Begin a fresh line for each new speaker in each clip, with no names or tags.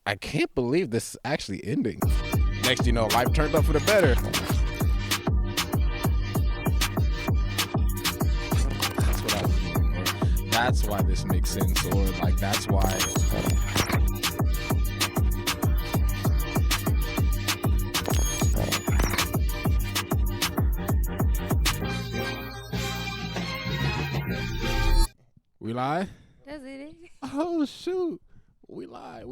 I can't believe this is actually ending. Next, you know, life turned up for the better. That's what I was doing. Or that's why this makes sense. Or like that's why. We live?
That's it.
Oh shoot. We live.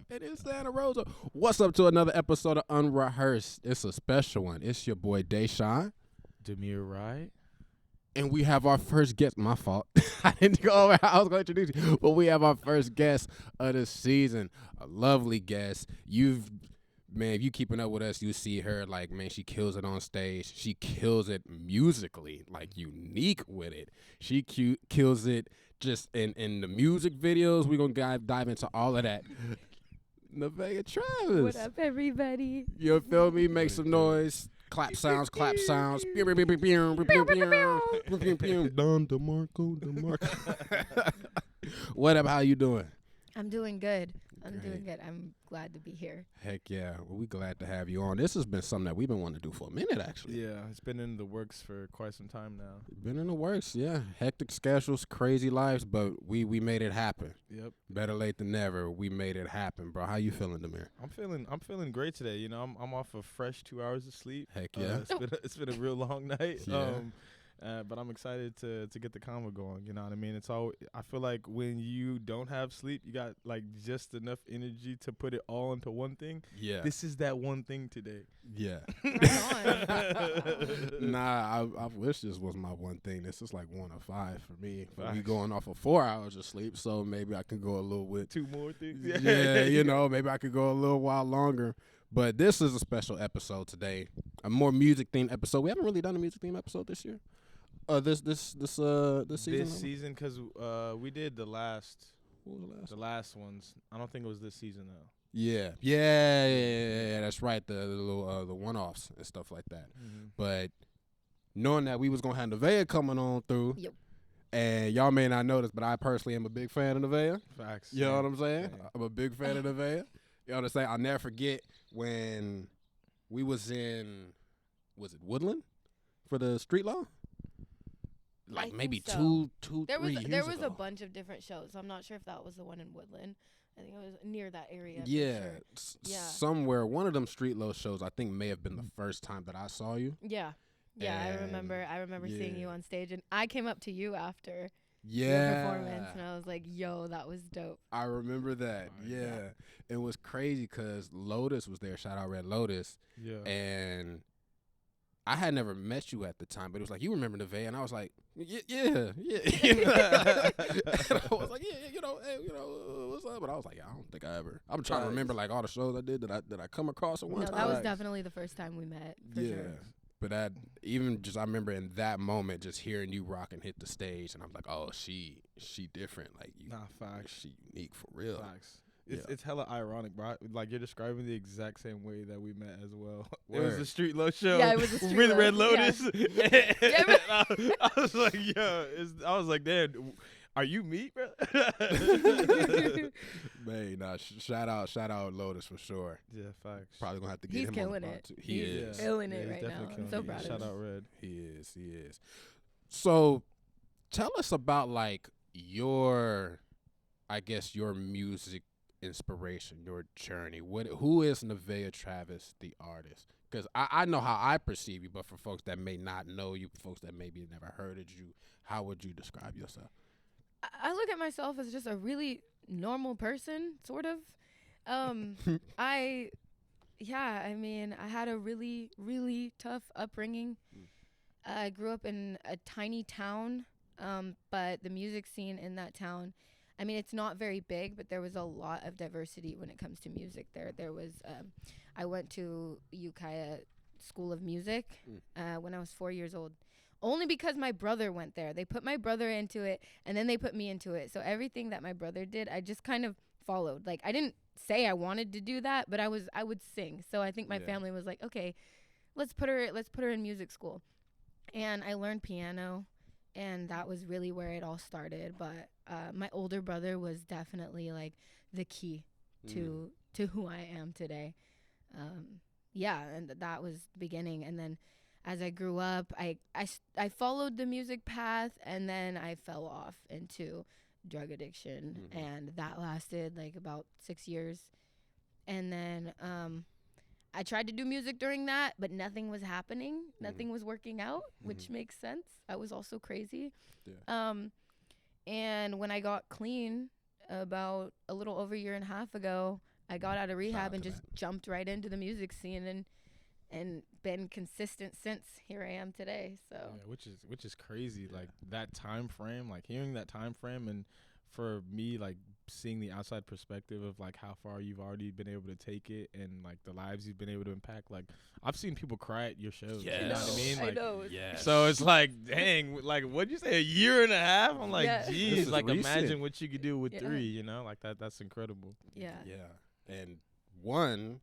It is Santa Rosa. What's up to another episode of Unrehearsed? It's a special one. It's your boy Deshaun.
Demir, right?
And we have our first guest. My fault. I didn't go over how I was going to introduce you. But we have our first guest of the season. A lovely guest. If you keeping up with us, you see her, like, man, she kills it on stage. She kills it musically, like, unique with it. She kills it just in the music videos. We're going to dive into all of that. Nevaeh Travis.
What up, everybody?
You feel me? Make some noise. Clap sounds. Don DeMarco. What up? How you doing?
I'm doing good. I'm
Great.
doing good. I'm glad to be here.
Heck yeah. Well, we glad to have you on. This has been something that we've been wanting to do for a minute, actually.
Yeah, it's been in the works for quite some time now.
Been in the works, yeah. Hectic schedules, crazy lives, but we made it happen.
Yep.
Better late than never. We made it happen, bro. How you feeling, Demir?
I'm feeling great today. You know, I'm off a fresh 2 hours of sleep.
Heck yeah.
It's been a real long night.
Yeah.
But I'm excited to get the convo going. You know what I mean? I feel like when you don't have sleep, you got like just enough energy to put it all into one thing.
Yeah.
This is that one thing today.
Yeah.
Right on.
Nah, I wish this was my one thing. This is like 1 of 5 for me. But we
Facts.
going off of 4 hours of sleep, so maybe I could go a little bit.
2 more things.
Yeah, you know, maybe I could go a little while longer. But this is a special episode today, a more music themed episode. We haven't really done a music themed episode this year. This season.
This season, because we did the last.
What was the last?
The last ones. I don't think it was this season though.
Yeah. That's right. The little the one-offs and stuff like that.
Mm-hmm.
But knowing that we was gonna have Nevaeh coming on through,
Yep.
and y'all may not know this, but I personally am a big fan of Nevaeh.
Facts.
You know what I'm saying?
Yeah.
I'm a big fan of Nevaeh. You know what I'm saying? I'll never forget when we was in, was it Woodland for the Street Law? Like
I think
maybe
so.
two,
There
3
was
years
there was
ago.
a bunch of different shows. I'm not sure if that was the one in Woodland. I think it was near that area. for
Yeah,
sure. Yeah.
somewhere. One of them Street Law shows, I think, may have been the first time that I saw you.
Yeah. Yeah, I remember.
And,
I remember seeing
yeah.
you on stage, and I came up to you after your
Yeah,
performance, and I was like, "Yo, that was dope."
I remember that.
Oh,
yeah.
yeah.
It was crazy because Lotus was there. Shout out Red Lotus.
Yeah.
And I had never met you at the time, but it was like, you remember Nevaeh? And I was like, yeah. And I was like, yeah, hey, what's up? But I was like, I don't think I ever. I'm trying to remember like all the shows I did that I come across at one
No,
time.
that was
Facts.
definitely the first time we met. For
Yeah.
Sure.
But I remember in that moment just hearing you rock and hit the stage, and I'm like, oh, she different. Like, you,
Nah, facts.
she unique for real.
Facts. It's
Yeah.
it's hella ironic, bro. Like you're describing the exact same way that we met as well. It was
Word.
a Street Low show.
Yeah, it was a Street
with
Low,
Red
yeah.
Lotus.
Yeah,
I was like, yo, I was like, damn, are you me, bro?
Man, nah, shout out Lotus for sure.
Yeah, facts.
Probably gonna have to get
He's
him
killing
on the pod
it.
too. He
He's
is.
killing it
he's
right
definitely
now. I'm
killing
so
it.
proud of
Shout
him.
out Red.
He is. So, tell us about like your music inspiration, your journey. Who is Nevaeh Travis, the artist? Because I know how I perceive you, but for folks that may not know you, folks that maybe never heard of you, how would you describe yourself?
I look at myself as just a really normal person, sort of. I had a really, really tough upbringing. I grew up in a tiny town, but the music scene in that town, I mean, it's not very big, but there was a lot of diversity when it comes to music there. There was, I went to Ukiah School of Music when I was 4 years old. Only because my brother went there. They put my brother into it, and then they put me into it. So everything that my brother did, I just kind of followed. Like, I didn't say I wanted to do that, but I would sing. So I think my family was like, okay, let's put her in music school. And I learned piano, and that was really where it all started. But my older brother was definitely like the key to who I am today. Yeah, and that was the beginning. And then as I grew up, I followed the music path, and then I fell off into drug addiction, and that lasted like about 6 years. And then I tried to do music during that, but nothing was happening. Nothing was working out, which makes sense. I was also crazy.
Yeah.
And when I got clean about a little over a year and a half ago, I got out of rehab and just jumped right into the music scene and been consistent since. Here I am today. So
yeah, which is crazy. Like that time frame, like hearing that time frame, and for me, like seeing the outside perspective of like how far you've already been able to take it and like the lives you've been able to impact. Like I've seen people cry at your shows.
Yes.
You know what I mean? Like,
I know.
Yes.
so it's like, dang, like what'd you say, a year and a half? I'm like,
Yeah.
This
geez,
is
like
recent.
imagine what you could do with
Yeah.
3, you know, like that's incredible.
Yeah.
Yeah. And one,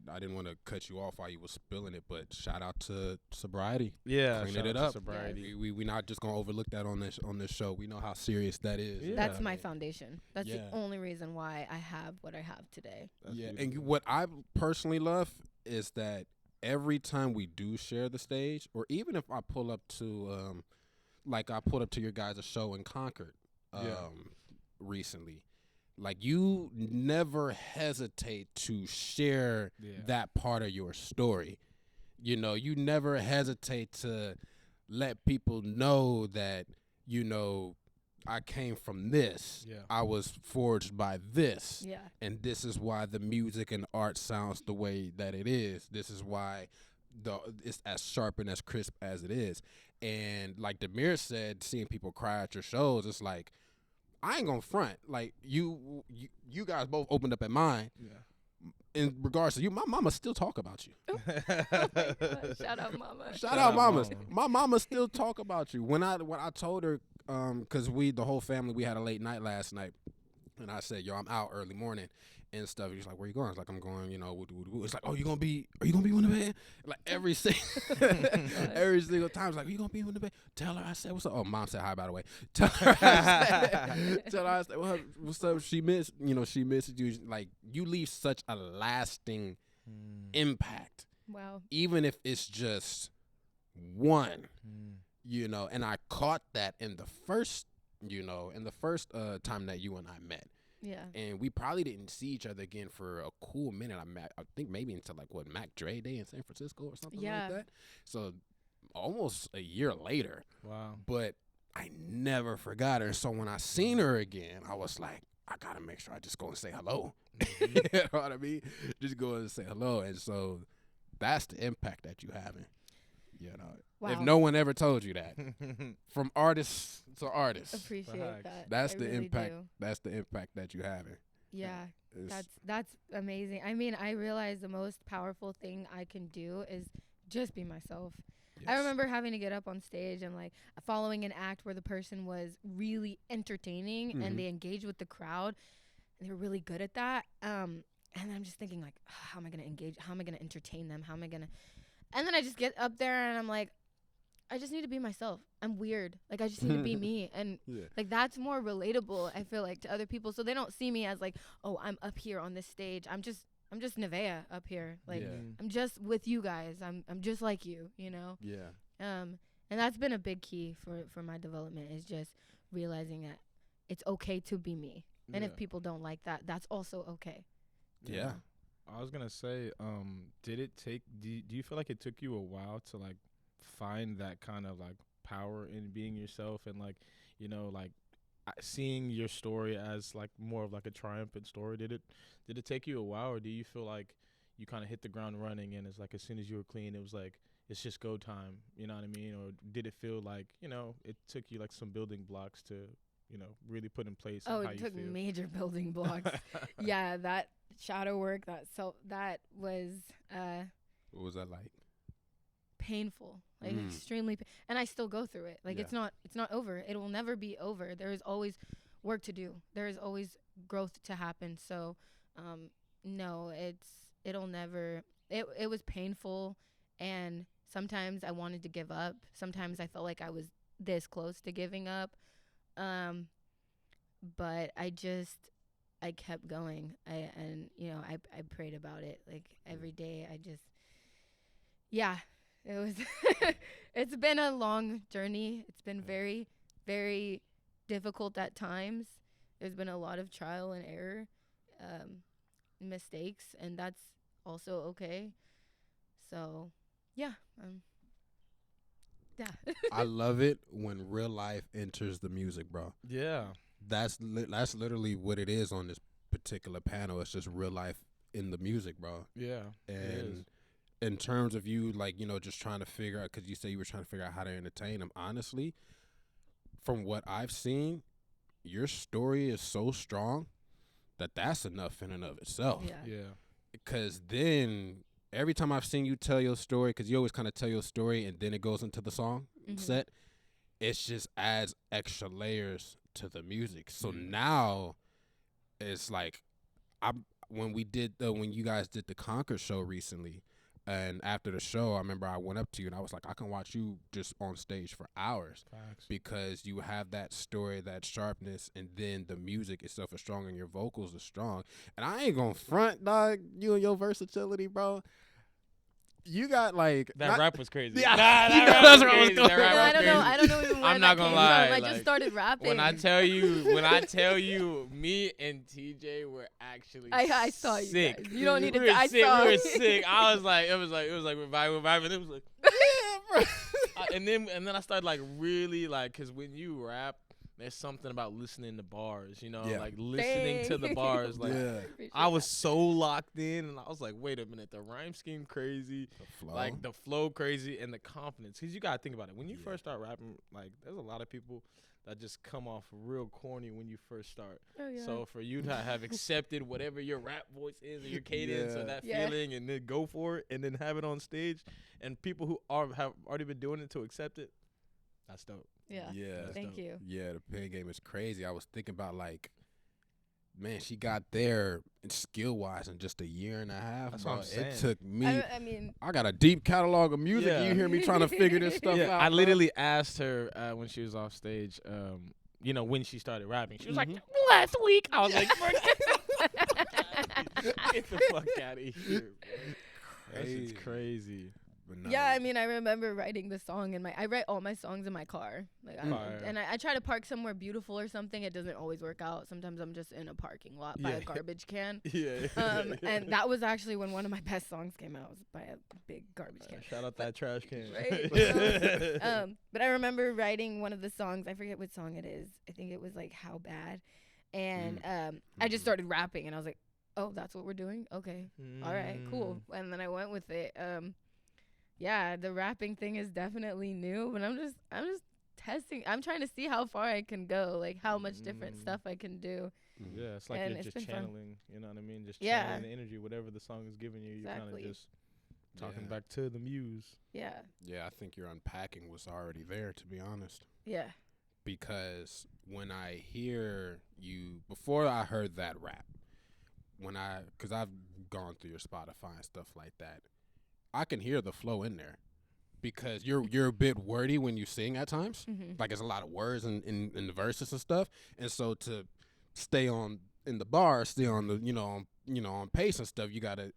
I didn't want to cut you off while you were spilling it, but shout out to sobriety.
Yeah,
Cleaning
shout
it
out to
up.
sobriety.
We not just gonna overlook that on this show. We know how serious that is.
Yeah.
That's my foundation. That's
Yeah.
the only reason why I have what I have today.
That's
yeah, and
beautiful.
what I personally love is that every time we do share the stage, or even if I pull up to, like I pulled up to your guys' show in Concord,
Yeah.
recently, like you never hesitate to share
Yeah.
that part of your story. You know, you never hesitate to let people know that, you know, I came from this.
Yeah.
I was forged by this.
Yeah.
And this is why the music and art sounds the way that it is. This is why it's as sharp and as crisp as it is. And like Demir said, seeing people cry at your shows, it's like, I ain't gonna front. Like you guys both opened up at mine.
Yeah.
In regards to you, my mama still talk about you.
Oh my God. Shout out, mama.
Shout out mamas.
mama.
My mama still talk about you. When I told her, cause the whole family, we had a late night last night, and I said, yo, I'm out early morning and stuff. He's like, where you going? I was like, I'm going, you know, it's like, oh, are you gonna be Winnebago? Like every every single time, it's like, are you gonna be Winnebago? Tell her I said, what's up? Oh, mom said hi, by the way. Tell her I said, well, what's up? She missed you. Like, you leave such a lasting impact,
Wow.
even if it's just one, you know. And I caught that in the first time that you and I met.
Yeah.
And we probably didn't see each other again for a cool minute. I think maybe until like Mac Dre Day in San Francisco or something
Yeah.
like that. So almost a year later.
Wow.
But I never forgot her. So when I seen her again, I was like, I gotta make sure I just go and say hello. You know what I mean? Just go and say hello. And so that's the impact that you having. You know,
Wow.
if no one ever told you that, from artists to artists,
Appreciate
Facts.
that.
that's
I
the
really
impact.
do.
That's the impact that you having.
Yeah.
It's-
That's amazing. I mean, I realize the most powerful thing I can do is just be myself. I
yes.
remember having to get up on stage and like following an act where the person was really entertaining
Mhm.
and they engaged with the crowd. And they were really good at that. And I'm just thinking like, how am I gonna engage? How am I gonna entertain them? How am I gonna? And then I just get up there and I'm like, I just need to be myself. I'm weird. Like I just need to be me. And
Yeah.
like that's more relatable, I feel like, to other people. So they don't see me as like, oh, I'm up here on this stage. I'm just Nevaeh up here. Like
Yeah.
I'm just with you guys. I'm just like you, you know?
Yeah.
And that's been a big key for my development, is just realizing that it's okay to be me. And if people don't like that, that's also okay.
Yeah.
I was gonna say, did it take? Do you feel like it took you a while to like find that kind of like power in being yourself, and like, you know, like seeing your story as like more of like a triumphant story? Did it take you a while, or do you feel like you kind of hit the ground running and it's like as soon as you were clean, it was like it's just go time? You know what I mean? Or did it feel like, you know, it took you like some building blocks to, you know, really put in place?
Oh,
how
it
you
took
feel?
major building blocks. Yeah, that shadow work, that was
What was that like?
painful, like
Mm.
extremely and I still go through it. Like
Yeah.
it's not over. It will never be over. There is always work to do. There is always growth to happen. So no, it'll never, it was painful, And sometimes I wanted to give up. Sometimes I felt like I was this close to giving up. But I kept going. I prayed about it like every day. Yeah, it was, it's been a long journey. It's been very, very difficult at times. There's been a lot of trial and error, mistakes, and that's also okay. So, yeah, yeah.
I love it when real life enters the music, bro.
Yeah.
That's literally what it is on this particular panel. It's just real life in the music, bro.
Yeah.
And in terms of you, like, just trying to figure out, because you say you were trying to figure out how to entertain them. Honestly, from what I've seen, your story is so strong that's enough in and of itself.
Yeah.
Because then every time I've seen you tell your story, because you always kind of tell your story and then it goes into the song set, it's just adds extra layers to the music. So now it's like, when you guys did the Concord show recently, and after the show, I remember I went up to you and I was like, I can watch you just on stage for hours.
Facts.
Because you have that story, that sharpness, and then the music itself is strong and your vocals are strong. And I ain't gonna front, dog, you and your versatility, bro. You got like
That rap was crazy.
Yeah,
Nah, that
you know
rap
that's
was
what I was
crazy.
going
That rap
with.
was
I don't know.
crazy.
I don't know even where
I'm
that
not gonna
came
lie,
from. I
like,
just started rapping.
When I tell you, me and TJ were actually
I saw you
sick.
guys. You don't need
we
to.
were
I
sick.
saw.
We were
you.
sick. It was like we're vibing. It was like,
yeah, bro.
and then I started like really like, cause when you rap, there's something about listening to bars,
Yeah.
like listening to the bars. Like
Yeah.
I was so locked in, and I was like, wait a minute, the rhyme scheme crazy,
The flow.
like the flow crazy, and the confidence. Cause you gotta think about it. When you
Yeah.
first start rapping, like there's a lot of people that just come off real corny when you first start.
Oh, yeah.
So for you to have accepted whatever your rap voice is, or your cadence, or
Yeah.
that
Yeah.
feeling, and then go for it, and then have it on stage, and people who have already been doing it to accept it, that's dope.
Yeah.
Yeah.
Thank you.
Yeah, the pen game is crazy. I was thinking about like, man, she got there skill wise in just a year and a half.
That's
bro.
what I'm saying.
It took me.
I mean,
I got a deep catalog of music.
Yeah.
You hear me trying to figure this stuff out.
I
bro.
literally asked her when she was off stage, when she started rapping. She was
Mhm.
like, last week. I was like, get the fuck out of here, bro. That shit's
Crazy.
crazy.
But no,
yeah, I mean, I remember writing the song I write all my songs in my car. Like,
Fire.
I try to park somewhere beautiful or something. It doesn't always work out. Sometimes I'm just in a parking lot by
Yeah.
a garbage can.
Yeah.
And that was actually when one of my best songs came out. It was by a big garbage can.
Shout out that trash can.
Right? But I remember writing one of the songs. I forget what song it is. I think it was like How Bad. And I just started rapping, and I was like, oh, that's what we're doing? Okay. All right, cool. And then I went with it. Yeah, the rapping thing is definitely new, but I'm just testing. I'm trying to see how far I can go, like how much different stuff I can do.
Yeah, it's like
And
you're
it's
just
been fun.
channeling, you know what I mean? Just
Yeah.
channeling the energy, whatever the song is giving you, you're kind
Exactly.
of just talking
Yeah.
back to the muse.
Yeah.
Yeah, I think your unpacking was already there, to be honest.
Yeah.
Because when I hear you, before I heard that rap, because I've gone through your Spotify and stuff like that, I can hear the flow in there. Because you're a bit wordy when you sing at times.
Mm-hmm.
Like, there's a lot of words in the verses and stuff. And so to stay on in the bar, stay on the on pace and stuff, you gotta.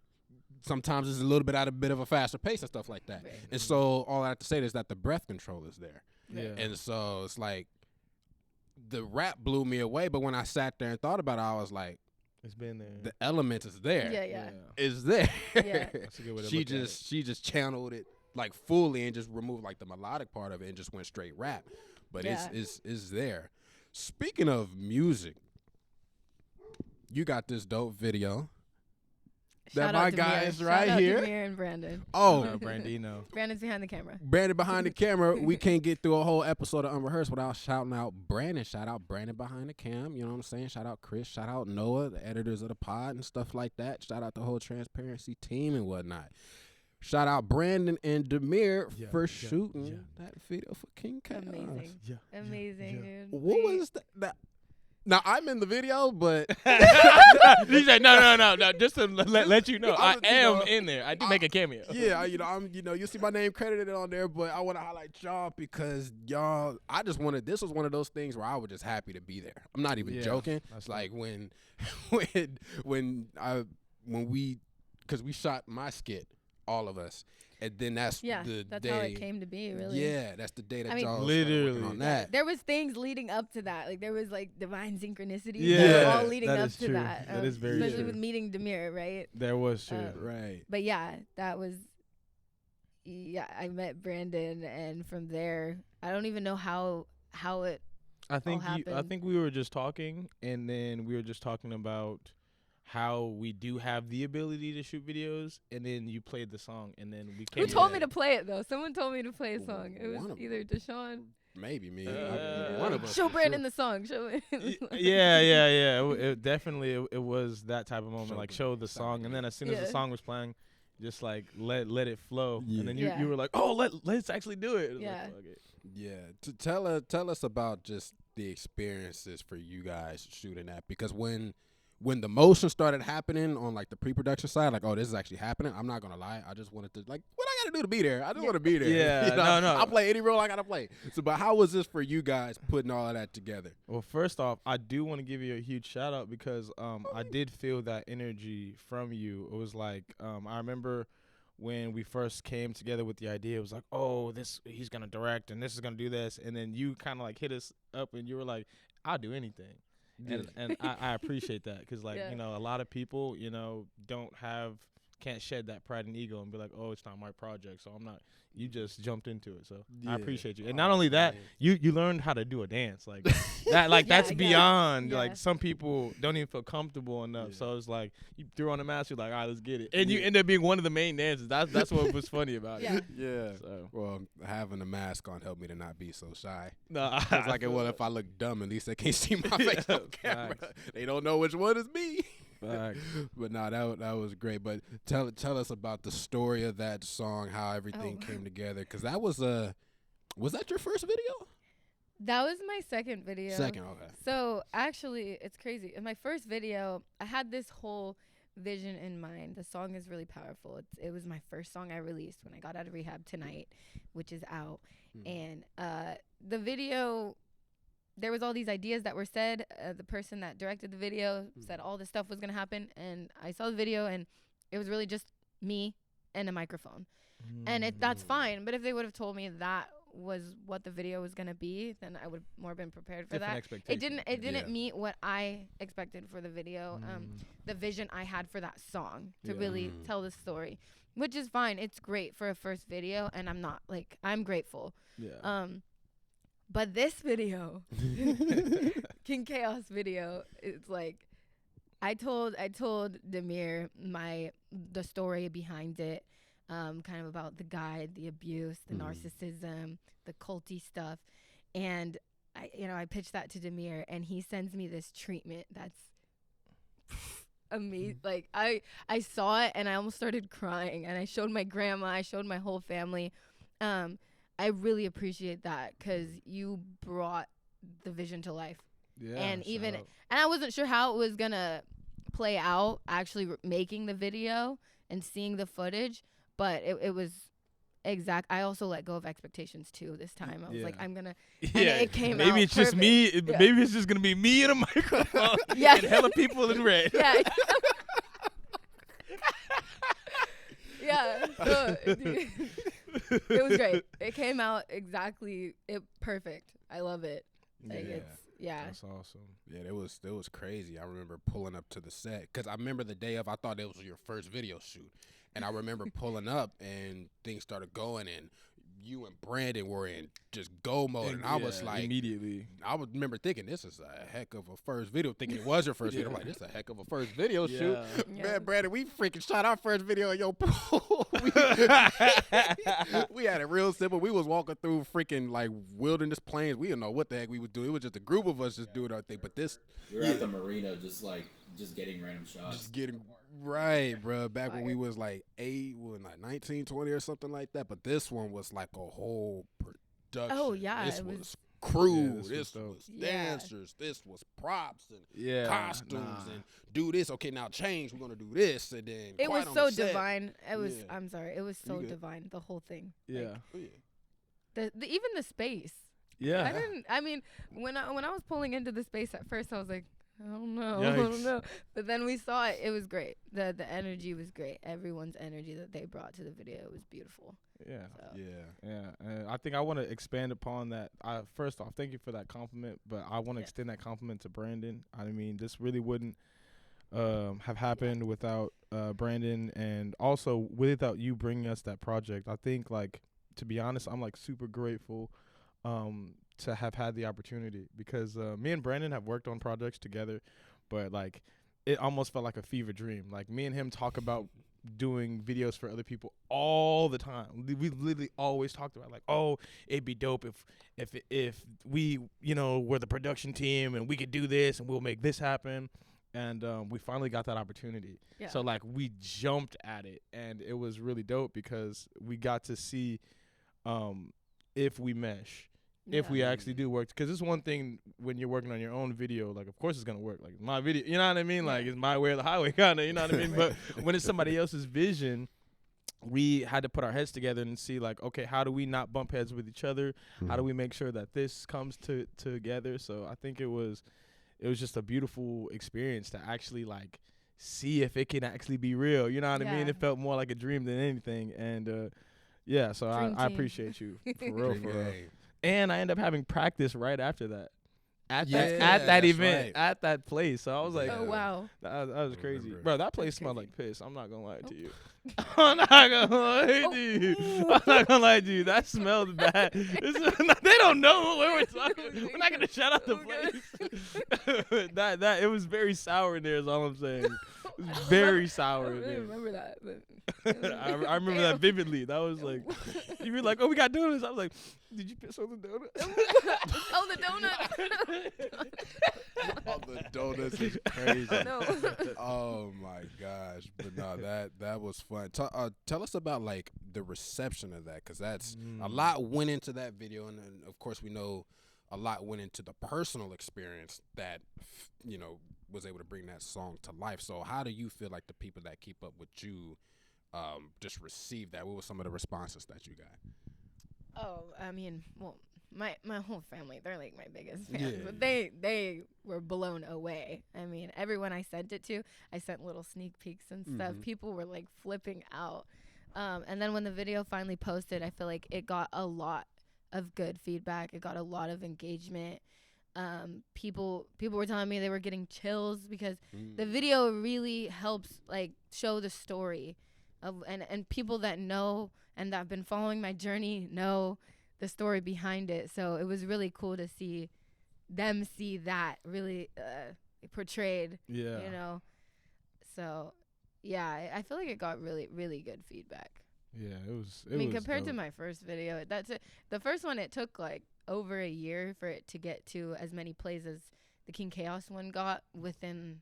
Sometimes it's a little bit at a bit of a faster pace and stuff like that.
Right.
And so all I have to say is that the breath control is there.
Yeah.
And so it's like the rap blew me away. But when I sat there and thought about it, I was like,
It's been there.
the elements is there.
Yeah.
Is there.
Yeah.
That's a good way to
she
look at it.
she just channeled it like fully and just removed like the melodic part of it and just went straight rap. But
Yeah.
it's there. Speaking of music, you got this dope video that
Shout
my
out to
guys
Mir.
right
Shout
here.
out to Mir and Brandon.
Oh,
Brandino.
Brandon's behind the camera.
Brandon behind the camera. We can't get through a whole episode of Unrehearsed without shouting out Brandon. Shout out Brandon behind the cam. You know what I'm saying? Shout out Chris. Shout out Noah, the editors of the pod and stuff like that. Shout out the whole transparency team and whatnot. Shout out Brandon and Demir for shooting that video for King Chaos.
Amazing.
Yeah.
Amazing, dude.
What was that? Now I'm in the video, but
He said, no. Just to let you know, I
You
am
know,
in there. I do make a cameo.
yeah, I'm, you see my name credited on there, but I want to highlight y'all because y'all, I just wanted. This was one of those things where I was just happy to be there. I'm not even
Yeah,
joking.
that's
It's like when we, because we shot my skit, all of us, and then that's
Yeah,
the
that's
day.
how it came to be, really.
Yeah, that's the day that
I mean,
y'all started working
Literally.
on that.
There was things leading up to that. Like there was like divine synchronicity.
Yeah,
all leading
that
up
is
to
true.
that.
That is very
especially
true.
with meeting Demir, right?
There was true.
Right.
But yeah, that was. Yeah, I met Brandon, and from there, I don't even know how it.
I think
happened.
we were just talking, and then we were just talking about how we do have the ability to shoot videos, and then you played the song, and then we came.
Who told me to play it though? Someone told me to play a song. It was
One of
either Deshaun.
Maybe me.
Uh,
One of us.
Show
for
Brandon
sure.
the song. Show it.
Yeah. It definitely it was that type of moment,
Show
like
the-
show the
sorry.
song, and then as soon as the
Yeah.
song was playing, just like let it flow,
Yeah.
and then
Yeah.
you were like, oh, let's actually do it. It was like,
Yeah.
fuck it.
Yeah, to tell us about just the experiences for you guys shooting that, because when the motion started happening on like the pre-production side, like, oh, this is actually happening. I'm not gonna lie, I just wanted to, like, what I gotta do to be there. I just want to be there.
Yeah, no.
I'll play any role I gotta play. So, but how was this for you guys putting all of that together?
Well, first off, I do want to give you a huge shout out because I did feel that energy from you. It was like I remember when we first came together with the idea. It was like, oh, he's gonna direct and this is gonna do this, and then you kind of like hit us up and you were like, I'll do anything. And I appreciate that because like
Yeah.
a lot of people can't shed that pride and ego and be like, oh, it's not my project, so I'm not. You just jumped into it, so
Yeah.
I appreciate you. And not only that,
man.
you learned how to do a dance like that. Like
Yeah,
that's
yeah.
beyond.
Yeah.
Like some people don't even feel comfortable enough.
Yeah.
So it's like you threw on the mask. You're like, all right, let's get it. And you
Yeah.
end up being one of the main dancers. That's what was funny about
Yeah.
it.
Yeah.
So
Well, having a mask on helped me to not be so shy.
no,
It's like, well, if I look dumb, at least they can't see my face
Yeah,
on camera.
facts.
They don't know which one is me.
Facts.
But no, that was great. But tell us about the story of that song, how everything
Oh.
came together. Because that was that your first video?
That was my second video.
Second, okay.
So actually, it's crazy. In my first video, I had this whole vision in mind. The song is really powerful. It was my first song I released when I got out of rehab tonight, which is out.
Mhm.
And the video, there was all these ideas that were said. The person that directed the video said all this stuff was gonna happen, and I saw the video, and it was really just me and a microphone. And that's fine. But if they would have told me that was what the video was gonna be, then I would have more been prepared for
Different
that.
expectations.
It didn't
Yeah.
meet what I expected for the video. The vision I had for that song to
Yeah.
really
Mm.
tell the story, which is fine. It's great for a first video, and I'm grateful.
Yeah.
But this video, King Chaos video, it's like I told Demir the story behind it, kind of about the guy, the abuse, the narcissism, the culty stuff, and I pitched that to Demir, and he sends me this treatment that's amazing. Like I saw it and I almost started crying, and I showed my grandma, I showed my whole family. I really appreciate that because you brought the vision to life.
Yeah.
And even
shout out.
and I wasn't sure how it was gonna play out actually making the video and seeing the footage, but it was exact. I also let go of expectations too this time. I was like,
Yeah.
I'm gonna
Yeah,
it came
maybe
out
it's just
perfect.
me.
Yeah.
Maybe it's just gonna be me and a microphone
Yeah.
and hella people in red.
yeah. Yeah. So, it was great. It came out exactly perfect. I love it. Like
Yeah.
That's awesome.
Yeah, it was crazy. I remember pulling up to the set because I remember the day of. I thought it was your first video shoot, and I remember pulling up and things started going, and you and Brandon were in just go mode, and I was like,
immediately.
I remember thinking this is a heck of a first video. Thinking it was your first video. I'm like, this is a heck of a first video shoot.
Yeah.
Man, Brandon, we freaking shot our first video in your pool. We had it real simple. We was walking through freaking like wilderness plains. We didn't know what the heck we was doing. It was just a group of us just doing our thing. But this,
We were at the marina, just getting random shots.
just getting right, bro. Back when we was like 19, 20 or something like that. But this one was like a whole production.
Oh, yeah,
This
it was
crew.
this was
This
dope.
was
Yeah.
dancers. This was props and
Yeah,
costumes
nah.
and do this. Okay, now change. We're gonna do this, and then
It was
quiet on
so
the set.
divine. It was.
Yeah.
I'm sorry. It was so
good.
divine. The whole thing.
Yeah,
Like,
Oh, yeah.
the even the space.
yeah.
I didn't. I mean, when I was pulling into the space at first, I was like, I don't know, I
Yikes.
don't know. But then we saw it. It was great. The energy was great. Everyone's energy that they brought to the video was beautiful.
Yeah.
So.
Yeah.
Yeah, and I think I want to expand upon that. First off, thank you for that compliment, but I want to
Yes.
extend that compliment to Brandon. I mean, this really wouldn't have happened without Brandon, and also without you bringing us that project. I think, like, to be honest, I'm like super grateful to have had the opportunity, because me and Brandon have worked on projects together, but like it almost felt like a fever dream. Like, me and him talk about doing videos for other people all the time. We literally always talked about, like, oh, it'd be dope if we, you know, were the production team and we could do this and we'll make this happen. And we finally got that opportunity.
Yeah.
So like we jumped at it, and it was really dope because we got to see if we mesh. If we actually do work, because it's one thing when you're working on your own video, like, of course it's gonna work, like my video, you know what I mean, like it's my way or the highway kind of, you know what I mean. But when it's somebody else's vision, we had to put our heads together and see, like, okay, how do we not bump heads with each other? How do we make sure that this comes together? So I think it was just a beautiful experience to actually like see if it can actually be real, you know what I mean.
Yeah.
It felt more like a dream than anything, and yeah, so
Dream
I
team.
appreciate you for real,
Dream
for real.
game.
And I ended up having practice right after that. At
Yeah,
that
that's
event,
right.
at that place. So I was like,
Oh wow.
that was crazy.
remember.
Bro, that place
That's
smelled
crazy.
like piss. I'm not gonna lie
Oh.
to you. I'm not gonna lie
Oh.
to you. I'm not gonna lie to you. That smelled bad. They don't know where we're talking. We're not gonna shout out the place. that it was very sour in there is all I'm saying. It was very
I
sour
don't
in
really
there.
remember that, but
I remember that vividly. That was like, you were like, oh, we got donuts. I was like, did you piss on the donut?
oh, the donut.
Oh, the donuts is crazy.
No.
Oh my gosh! But no, that was fun. Tell us about like the reception of that, because that's a lot went into that video, and then of course we know a lot went into the personal experience that was able to bring that song to life. So how do you feel like the people that keep up with you just received that? What were some of the responses that you got?
Oh, I mean, well, my whole family, they're like my biggest fans.
Yeah.
But they were blown away. I mean, everyone I sent it to, I sent little sneak peeks and stuff.
Mhm.
People were like flipping out. And then when the video finally posted, I feel like it got a lot of good feedback. It got a lot of engagement. People were telling me they were getting chills because the video really helps like show the story of and people that know and that have been following my journey know the story behind it. So it was really cool to see them see that really portrayed,
Yeah.
you know. So yeah, I feel like it got really, really good feedback.
Yeah, it was.
I mean, compared
dope.
to my first video, that's it. The first one, it took like over a year for it to get to as many plays as the King Chaos one got within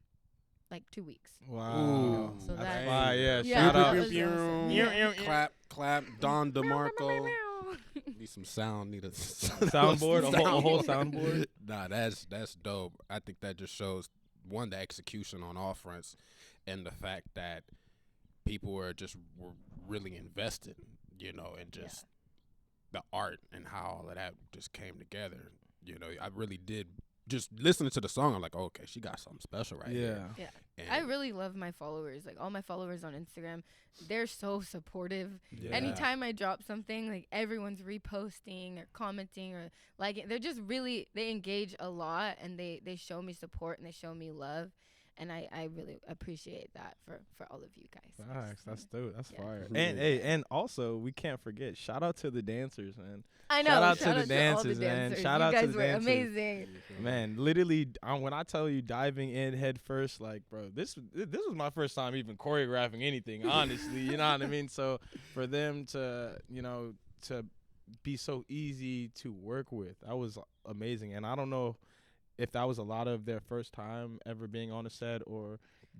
like 2 weeks.
Wow.
Ooh,
So
That's
that-
fire. Yeah,
Yeah,
shout
that
out.
was awesome.
Yeah.
Clap. Don DeMarco.
Meow.
Need some sound. Need a
Soundboard, a whole soundboard.
Nah, that's dope. I think that just shows one, the execution on all fronts, and the fact that people were really invested, and just the art and how all of that just came together. I really did. Just listening to the song, I'm like, oh, okay, she got something special right here.
Yeah.
And
I really love my followers. Like all my followers on Instagram, they're so supportive.
yeah.
Anytime I drop something, like everyone's reposting or commenting or liking. They're just really, they engage a lot and they show me support and they show me love. And I really appreciate that for all of you guys.
Facts. That's dope. That's
Yeah.
fire.
Yeah.
And also we can't forget. Shout out to the dancers, man.
I know.
Shout out to the
all the
dancers, man.
dancers.
Shout
you
out to
guys
the
were
dancers.
amazing.
Man, literally, when I tell you diving in head first, like, bro, this was my first time even choreographing anything, honestly. You know what I mean? So for them to to be so easy to work with, that was amazing. And I don't know if that was a lot of their first time ever being on a set or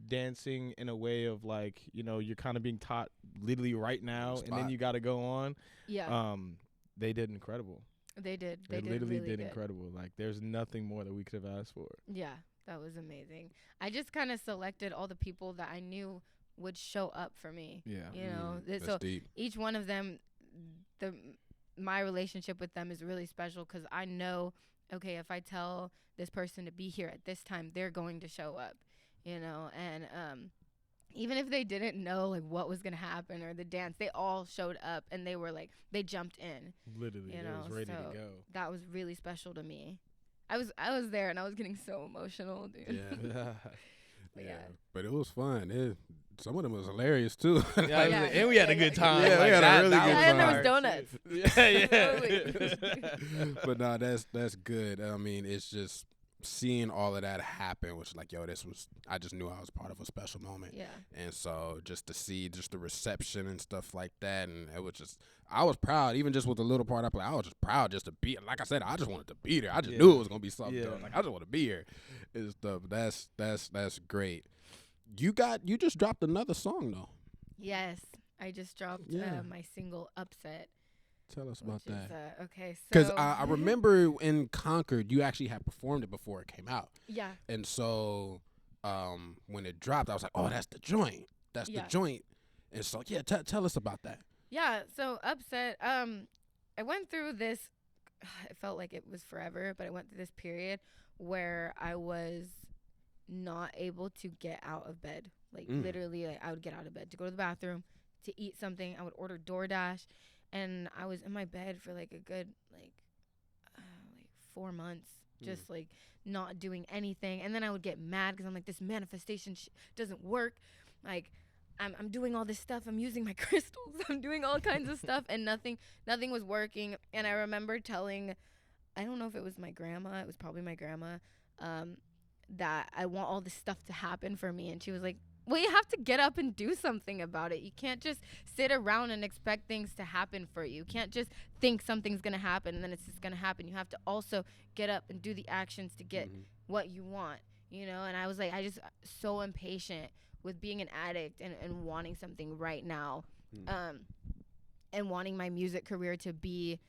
dancing in a way of like, you're kind of being taught literally right now, and then you got to go on.
Yeah.
They did incredible.
They did.
They
They
literally
really
did
good.
incredible. Like, there's nothing more that we could have asked for.
Yeah, that was amazing. I just kind of selected all the people that I knew would show up for me.
Yeah.
You know,
That's
so
deep.
each one of them, my relationship with them is really special because I know, okay, if I tell this person to be here at this time, they're going to show up. You know, and even if they didn't know like what was gonna happen or the dance, they all showed up and they were like they jumped in.
Literally,
You
they
know,
was ready
so
to go.
that was really special to me. I was there and I was getting so emotional, dude.
Yeah.
But yeah.
But it was fun. Some of them was hilarious too.
Yeah,
Yeah.
and we had a good time.
Yeah, we had a really good
Yeah, and there was
time.
donuts.
Yeah.
But no, that's good. I mean, it's just seeing all of that happen, which like, yo, I just knew I was part of a special moment.
Yeah.
And so just to see just the reception and stuff like that, and it was just, I was proud, even just with the little part I played, I was just proud just to be, like I said, I just wanted to be there. I just knew it was going to be something.
Yeah.
Like, I just want to be here and stuff. That's great. You just dropped another song though.
Yes. I just dropped
Yeah.
my single Upset.
Tell us about
Which is,
that.
okay, so
Because I remember in Concord, you actually had performed it before it came out.
yeah.
And so when it dropped, I was like, oh, that's the joint. That's
Yeah.
the joint. And so, yeah, tell us about that.
Yeah, so Upset, I went through this, it felt like it was forever, but I went through this period where I was not able to get out of bed. Like, literally, like, I would get out of bed to go to the bathroom, to eat something. I would order DoorDash, and I was in my bed for, like, a good, like 4 months, just, like, not doing anything. And then I would get mad because I'm like, this manifestation doesn't work. Like, I'm doing all this stuff. I'm using my crystals. I'm doing all kinds of stuff, and nothing was working. And I remember telling, I don't know if it was my grandma. It was probably my grandma, that I want all this stuff to happen for me. And she was like, well, you have to get up and do something about it. You can't just sit around and expect things to happen for you. You can't just think something's going to happen and then it's just going to happen. You have to also get up and do the actions to get what you want, you know? And I was like, I just so impatient with being an addict and wanting something right now, and wanting my music career to be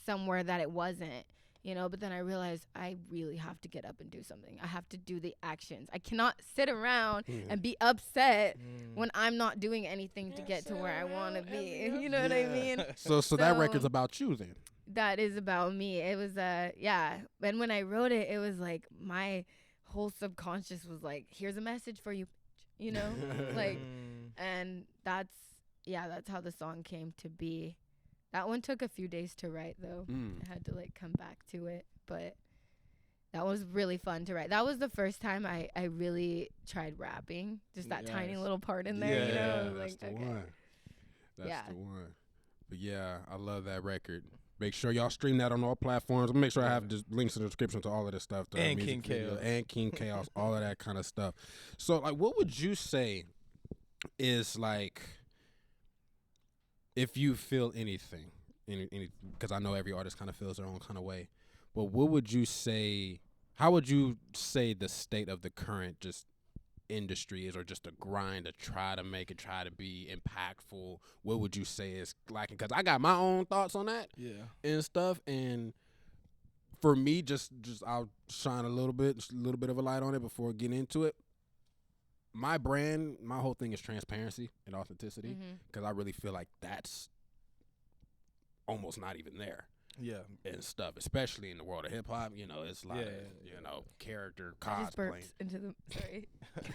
somewhere that it wasn't, you know. But then I realized I really have to get up and do something. I have to do the actions. I cannot sit around and be upset when I'm not doing anything to get to where I want to be. You know what I mean?
So that record's about you then.
That is about me. It was yeah. And when I wrote it, it was like my whole subconscious was like, here's a message for you, you know? Like, and that's how the song came to be. That one took a few days to write though. I had to like come back to it, but that was really fun to write. That was the first time I really tried rapping, just that tiny little part in there, you know? I was
That's
like,
the
okay.
one. That's
Yeah.
the one. But yeah, I love that record. Make sure y'all stream that on all platforms. Make sure I have just links in the description to all of this stuff. The
And
music
King
video,
Chaos.
and King Chaos, all of that kind of stuff. So, like, what would you say is like, if you feel anything, because I know every artist kind of feels their own kind of way, but what would you say? How would you say the state of the current just industry is, or just a grind to try to make it, try to be impactful? What would you say is lacking? Because I got my own thoughts on that and stuff, and for me, just I'll shine a little bit of a light on it before getting into it. My brand, my whole thing is transparency and authenticity, because I really feel like that's almost not even there.
Yeah.
And stuff, especially in the world of hip hop, you know, it's like, you know, character
I just
cosplaying.
burped into the, sorry.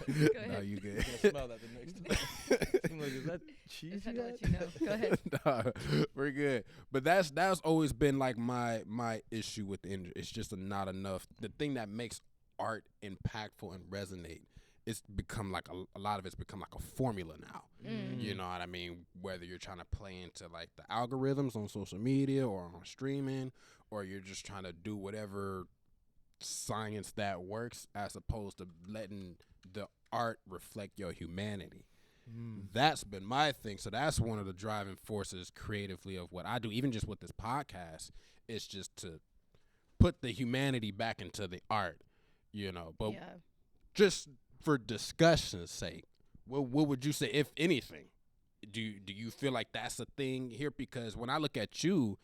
Go
No,
ahead.
you good.
I'm gonna smell that the next time. I'm like, is that cheese?
Just had
you
to
got?
let you know. Go ahead.
Nah, we're good. But that's always been like my issue with the industry. It's just not enough. The thing that makes art impactful and resonate, it's become like a lot of it's become like a formula now. You know what I mean? Whether you're trying to play into like the algorithms on social media or on streaming, or you're just trying to do whatever science that works, as opposed to letting the art reflect your humanity. That's been my thing. So that's one of the driving forces creatively of what I do, even just with this podcast. It's just to put the humanity back into the art, you know. But just for discussion's sake, what would you say, if anything? Do you feel like that's a thing here? Because when I look at you,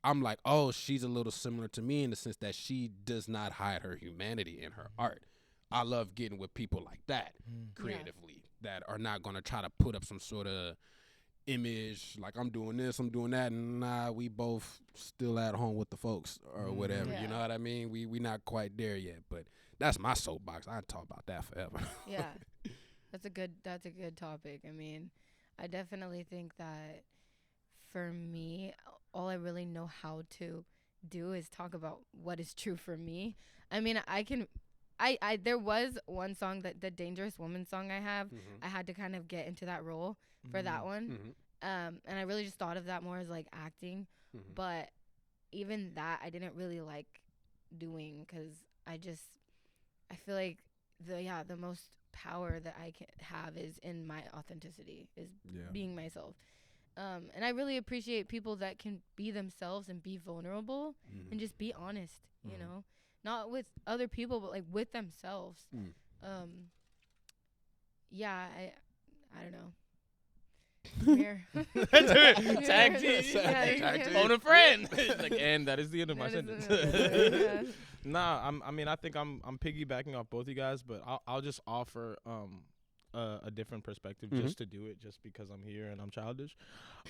I'm like, oh, she's a little similar to me in the sense that she does not hide her humanity in her art. I love getting with people like that creatively that are not going to try to put up some sort of image like I'm doing this, I'm doing that, and nah, we both still at home with the folks or whatever.
Yeah.
You know what I mean? We not quite there yet, but that's my soapbox. I talk about that forever.
Yeah. That's a good topic. I mean, I definitely think that for me, all I really know how to do is talk about what is true for me. I mean, I there was one song, that the Dangerous Woman song I have, I had to kind of get into that role for that one. And I really just thought of that more as like acting, but even that I didn't really like doing, because I feel like the most power that I can have is in my authenticity, is being myself. And I really appreciate people that can be themselves and be vulnerable and just be honest, you know, not with other people, but like with themselves. Yeah, I don't know. Mirror.
Tag team.
Tag team.
Phone a friend. Like, and that is the end of my
That is
sentence.
yeah.
Nah, I mean, I think I'm piggybacking off both you guys, but I'll just offer a different perspective just to do it, just because I'm here and I'm childish.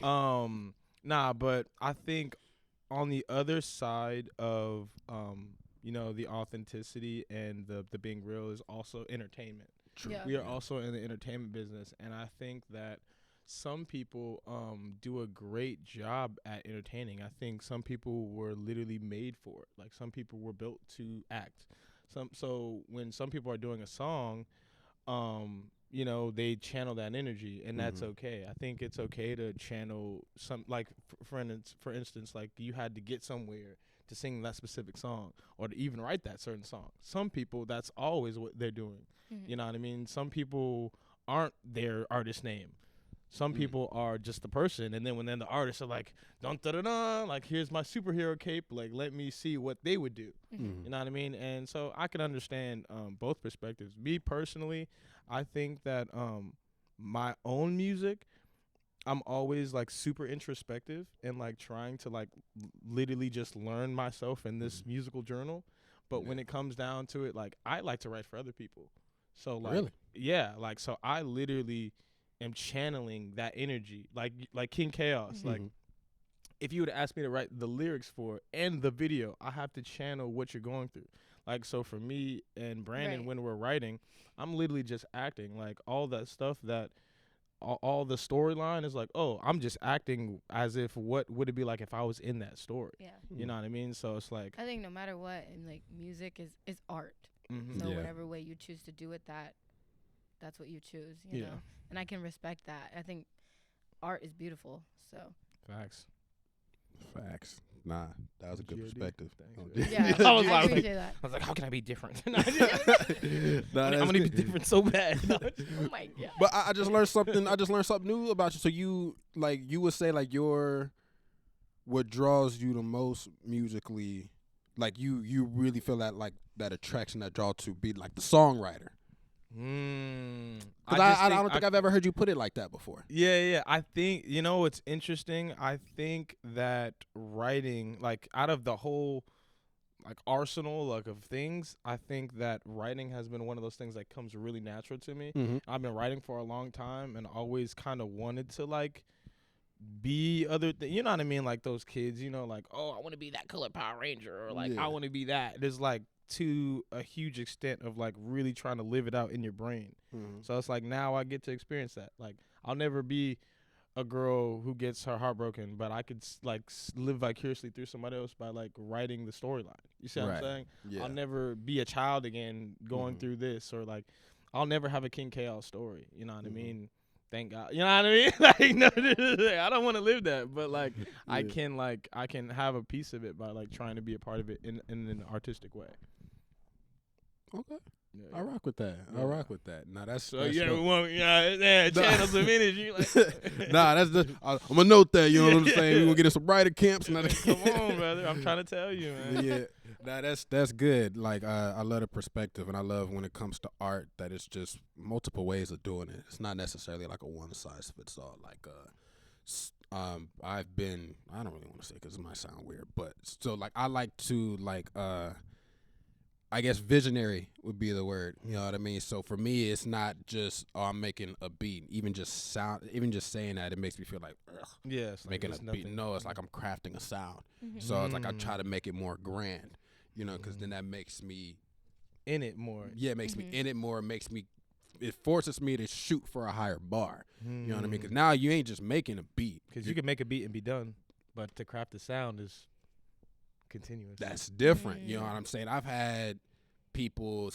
Nah, but I think on the other side of you know, the authenticity and the being real is also entertainment.
True.
Yeah.
We are also in the entertainment business, and I think that some people do a great job at entertaining. I think some people were literally made for it. Like, some people were built to act. So when some people are doing a song, you know, they channel that energy, and that's okay. I think it's okay to channel some, like, for instance, like, you had to get somewhere to sing that specific song or to even write that certain song. Some people, that's always what they're doing. You know what I mean? Some people aren't their artist name. Some people are just the person, and then the artists are like, dun dun dun dun, like, here's my superhero cape, like, let me see what they would do. You know what I mean? And so I can understand both perspectives. Me personally, I think that my own music, I'm always like super introspective and like trying to like literally just learn myself in this musical journal. But when it comes down to it, like, I like to write for other people. So like,
Really?
yeah, like, so I literally am channeling that energy, like King Chaos. Like, if you would ask me to write the lyrics for it and the video, I have to channel what you're going through. Like, so for me and Brandon, when we're writing, I'm literally just acting. Like, all that stuff that all the storyline is like, oh, I'm just acting as if, what would it be like if I was in that story?
Yeah.
You know what I mean? So it's like,
I think no matter what, and like, music is art. So whatever way you choose to do it, that's what you choose, you know? And I can respect that. I think art is beautiful, so.
Facts.
Nah, that was a good
GOD.
perspective.
Thanks,
Yeah,
I was
I
like-
appreciate that.
I was like, how can I be different?
Nah,
I'm
that's
gonna be
good.
different so bad.
Oh my god.
But I just learned something. I just learned something new about you. So you would say like what draws you the most musically, like you really feel that attraction, that draw to be like the songwriter. Because I don't think I've ever heard you put it like that before.
Yeah. I think, you know, it's interesting. I think that writing, like, out of the whole like arsenal like of things, I think that writing has been one of those things that comes really natural to me. I've been writing for a long time and always kind of wanted to like be other you know what I mean, like those kids, you know, like, oh, I want to be that color Power Ranger, or like I want to be that. There's like, to a huge extent of like really trying to live it out in your brain. So it's like, now I get to experience that. Like, I'll never be a girl who gets her heart broken, but I could live vicariously through somebody else by like writing the storyline. You see what I'm saying? I'll never be a child again going through this, or like, I'll never have a King Chaos story. You know what I mean? Thank God. You know what I mean? Like, no, I don't want to live that, but like, I can have a piece of it by like trying to be a part of it in an artistic way.
Okay.
Yeah,
I rock with that. I rock with that. Nah, that's
So
that's
yeah,
dope.
we want channel some energy. Like,
Nah, that's the. I'm gonna note that. You know what I'm saying? We gonna get in some writer camps. And
come on, brother. I'm trying to tell you, man.
Yeah. Nah, that's good. Like, I love the perspective, and I love when it comes to art that it's just multiple ways of doing it. It's not necessarily like a one size fits all. Like, I've been, I don't really want to say because it might sound weird, but so like I like to like I guess visionary would be the word. You know what I mean? So for me, it's not just I'm making a beat. Even just saying that, it makes me feel like ugh,
Yeah, it's like
making a
there's
beat.
nothing.
No, it's like I'm crafting a sound.
Mm-hmm.
So it's like I try to make it more grand. You know, because then that makes me
in it more.
Yeah, it makes me in it more. It forces me to shoot for a higher bar. You know what I mean? Because now you ain't just making a beat.
Because you can make a beat and be done, but to craft the sound is continuous.
That's different. You know what I'm saying? I've had people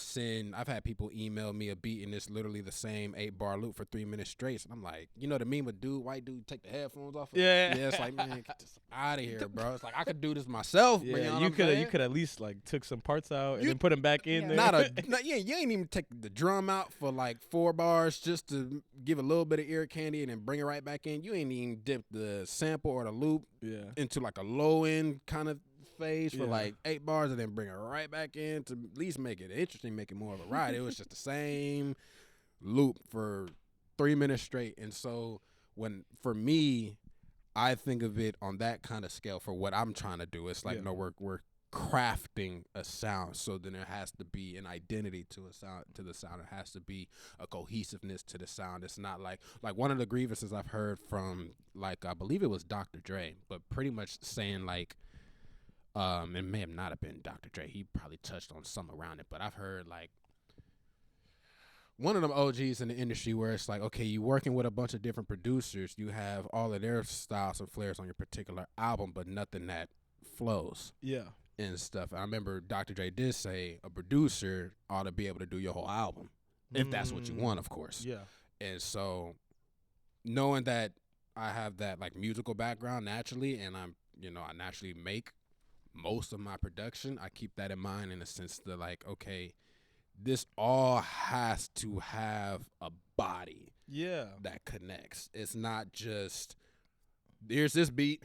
email me a beat and it's literally the same 8-bar loop for 3 minutes straight. And I'm like, you know the meme with white dude take the headphones off?
Yeah.
It's like, man, get this out of here, bro. It's like I could do this myself.
Yeah,
you know
you could at least like took some parts out and then put them back in there.
You ain't even take the drum out for like 4 bars just to give a little bit of ear candy and then bring it right back in. You ain't even dipped the sample or the loop into like a low end kind of phase for like 8 bars and then bring it right back in to at least make it interesting, make it more of a ride. It was just the same loop for 3 minutes straight. And so for me, I think of it on that kind of scale for what I'm trying to do. It's like, no, we're crafting a sound. So then there has to be an identity to the sound. It has to be a cohesiveness to the sound. It's not like one of the grievances I've heard from like, I believe it was Dr. Dre, but pretty much saying like, it may have not have been Dr. Dre. He probably touched on some around it, but I've heard like one of them OGs in the industry where it's like, okay, you working with a bunch of different producers. You have all of their styles and flares on your particular album, but nothing that flows.
Yeah.
And stuff. I remember Dr. Dre did say a producer ought to be able to do your whole album, if that's what you want, of course.
Yeah.
And so knowing that I have that like musical background naturally, and I naturally make most of my production, I keep that in mind in a sense that like, okay, this all has to have a body that connects. It's not just here's this beat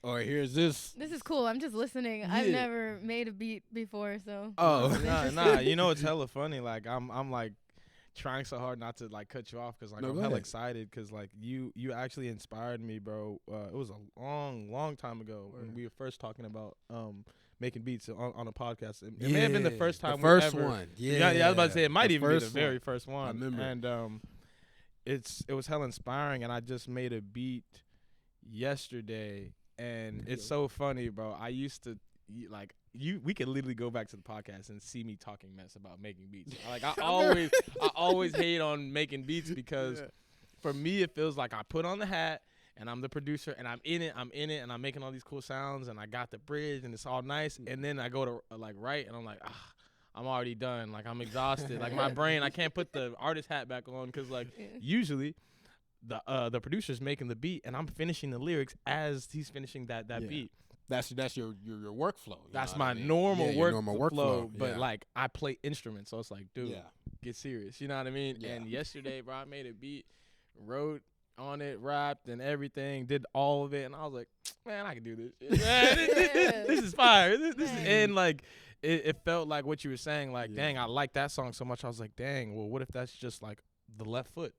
or here's this.
This is cool. I'm just listening. I've never made a beat before, so.
Oh,
nah. You know it's hella funny. Like I'm like trying so hard not to like cut you off because like I'm hella excited because like you actually inspired me, bro. It was a long time ago when we were first talking about making beats on a podcast. It may have been the first time.
The first
we ever,
one.
Yeah, I was about to say it might even be the very first one.
I remember.
And it was hella inspiring, and I just made a beat yesterday, and it's so funny, bro. I used to like. We could literally go back to the podcast and see me talking mess about making beats. Like I always hate on making beats because for me it feels like I put on the hat and I'm the producer and I'm in it and I'm making all these cool sounds and I got the bridge and it's all nice and then I go to like write and I'm like I'm already done. Like I'm exhausted. Like my brain, I can't put the artist hat back on because like usually the producer's making the beat and I'm finishing the lyrics as he's finishing that beat.
That's your workflow.
That's my normal workflow. But
yeah.
like I play instruments, so it's like, dude, get serious. You know what I mean? Yeah. And yesterday, bro, I made a beat, wrote on it, rapped and everything, did all of it, and I was like, man, I can do this. This is fire. This is, and like it felt like what you were saying. Like, dang, I like that song so much. I was like, dang, well, what if that's just like the left foot?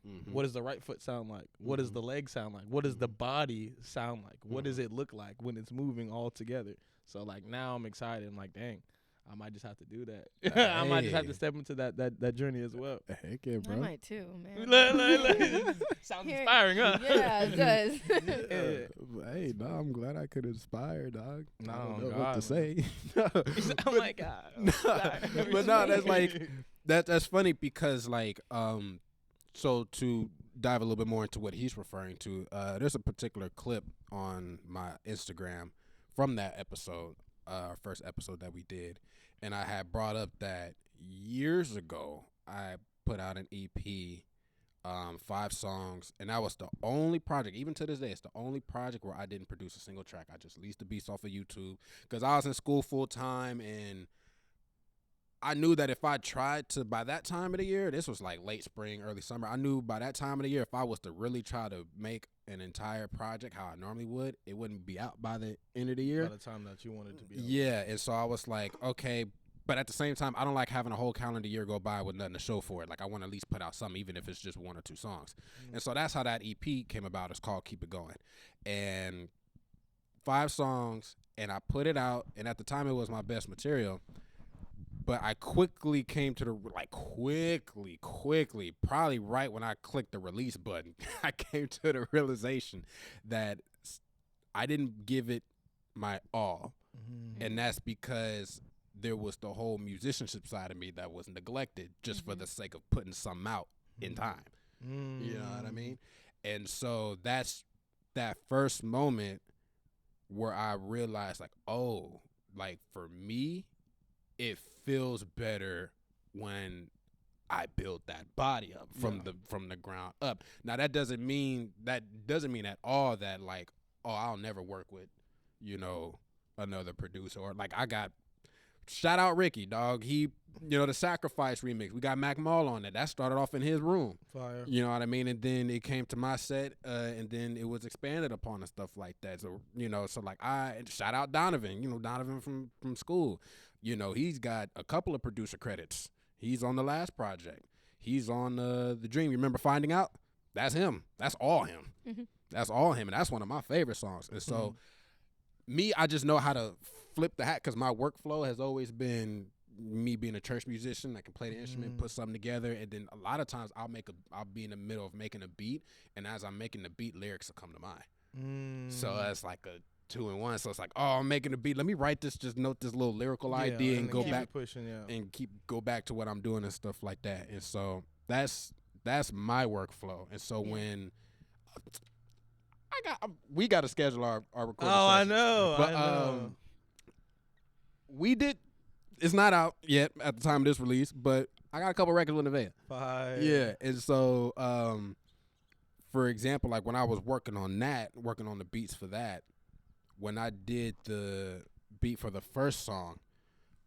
Mm-hmm. What does the right foot sound like? What does the leg sound like? What does the body sound like? What does it look like when it's moving all together? So like now I'm excited. I'm like, dang, I might just have to do that. I might just have to step into that journey as well.
Heck yeah, bro.
I might too, man.
Sounds inspiring, huh?
Yeah, it does.
Hey, dog, I'm glad I could inspire, dog.
No,
I don't know
God,
what to say.
Oh my God.
But no, that's like that's funny because like so to dive a little bit more into what he's referring to, there's a particular clip on my Instagram from that episode, our first episode that we did, and I had brought up that years ago I put out an EP, 5 songs, and that was the only project, even to this day, it's the only project where I didn't produce a single track. I just leased the beats off of YouTube because I was in school full time and I knew that if I tried to, by that time of the year, this was like late spring, early summer, I knew by that time of the year, if I was to really try to make an entire project how I normally would, it wouldn't be out by the end of the year.
By the time that you wanted to be out.
Yeah, and so I was like, okay, But at the same time, I don't like having a whole calendar year go by with nothing to show for it. Like I want to at least put out something, even if it's just 1 or 2 songs. And so that's how that EP came about. It's called Keep It Going, and 5 songs, and I put it out. And at the time, it was my best material. But I quickly came to the quickly, probably right when I clicked the release button, I came to the realization that I didn't give it my all, and that's because there was the whole musicianship side of me that was neglected just for the sake of putting something out in time. You know what I mean? And so that's that first moment where I realized, like, oh, like for me, it feels better when I build that body up from the ground up. Now that doesn't mean at all that like, oh, I'll never work with, another producer, or like I got shout out Ricky, dog. He, the Sacrifice remix. We got Mac Mall on that. That started off in his room.
Fire.
You know what I mean? And then it came to my set, and then it was expanded upon and stuff like that. So, so like I shout out Donovan, Donovan from school. He's got a couple of producer credits. He's on the last project. He's on The Dream. You remember Finding Out? That's him. That's all him. That's all him. And that's one of my favorite songs. And so me, I just know how to flip the hat because my workflow has always been me being a church musician. I can play the instrument, put something together, and then a lot of times I'll be in the middle of making a beat, and as I'm making the beat, lyrics will come to mind. So that's like a 2-in-1. So it's like, oh, I'm making a beat. Let me write this, just note this little lyrical idea and go back
pushing,
and go back to what I'm doing and stuff like that. And so that's my workflow. And so when we got to schedule our recording.
Oh,
session.
I know.
But we did. It's not out yet at the time of this release, but I got a couple records with Nevaeh.
Fire.
Yeah, and so for example, like when I was working on the beats for that, when I did the beat for the first song,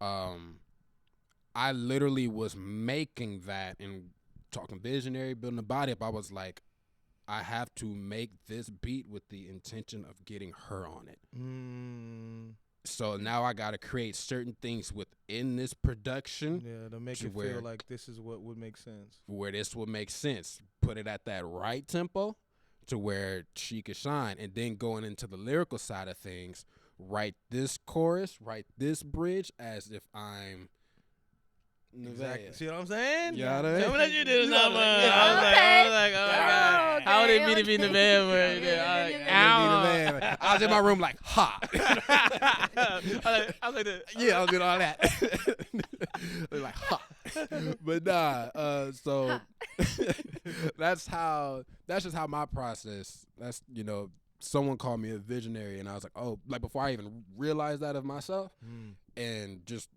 I literally was making that and talking visionary, building the body up. I was like, I have to make this beat with the intention of getting her on it. So now I got to create certain things within this production.
Yeah, to make it feel like this is what would make sense.
Where this would make sense. Put it at that right tempo to where she could shine. And then going into the lyrical side of things, write this chorus, write this bridge as if I'm Nevaeh.
Exactly. See what I'm saying?
Yeah,
Tell me that you did something.
Okay.
I was like, oh my God. How would it be to be
Okay.
Nevaeh?
I was in my room like, ha.
I was like,
Yeah, I was doing all that. Like, ha. But nah, so that's just how my process, that's, someone called me a visionary, and I was like, oh, like before I even realized that of myself, and just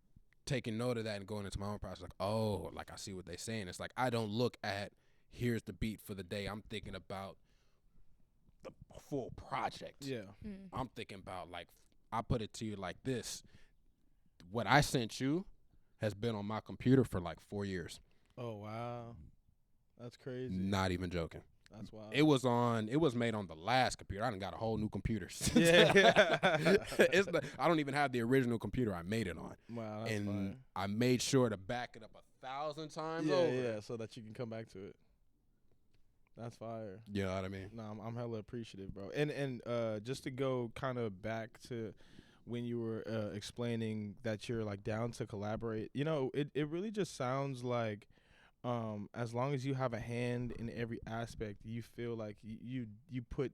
taking note of that and going into my own process, like, oh, like I see what they're saying. It's like I don't look at here's the beat for the day. I'm thinking about the full project.
yeah.
I'm thinking about, like, I put it to you like this. What I sent you has been on my computer for like 4 years.
Oh, wow. That's crazy.
Not even joking.
That's wild.
It was made on the last computer. I done got a whole new computer.
Yeah.
I don't even have the original computer I made it on.
Wow, that's
And
fire.
I made sure to back it up 1,000 times
Yeah,
over.
yeah, so that you can come back to it. That's fire.
You know what I mean?
No, I'm hella appreciative, bro. And just to go kind of back to when you were explaining that you're like down to collaborate, it really just sounds like as long as you have a hand in every aspect, you feel like you put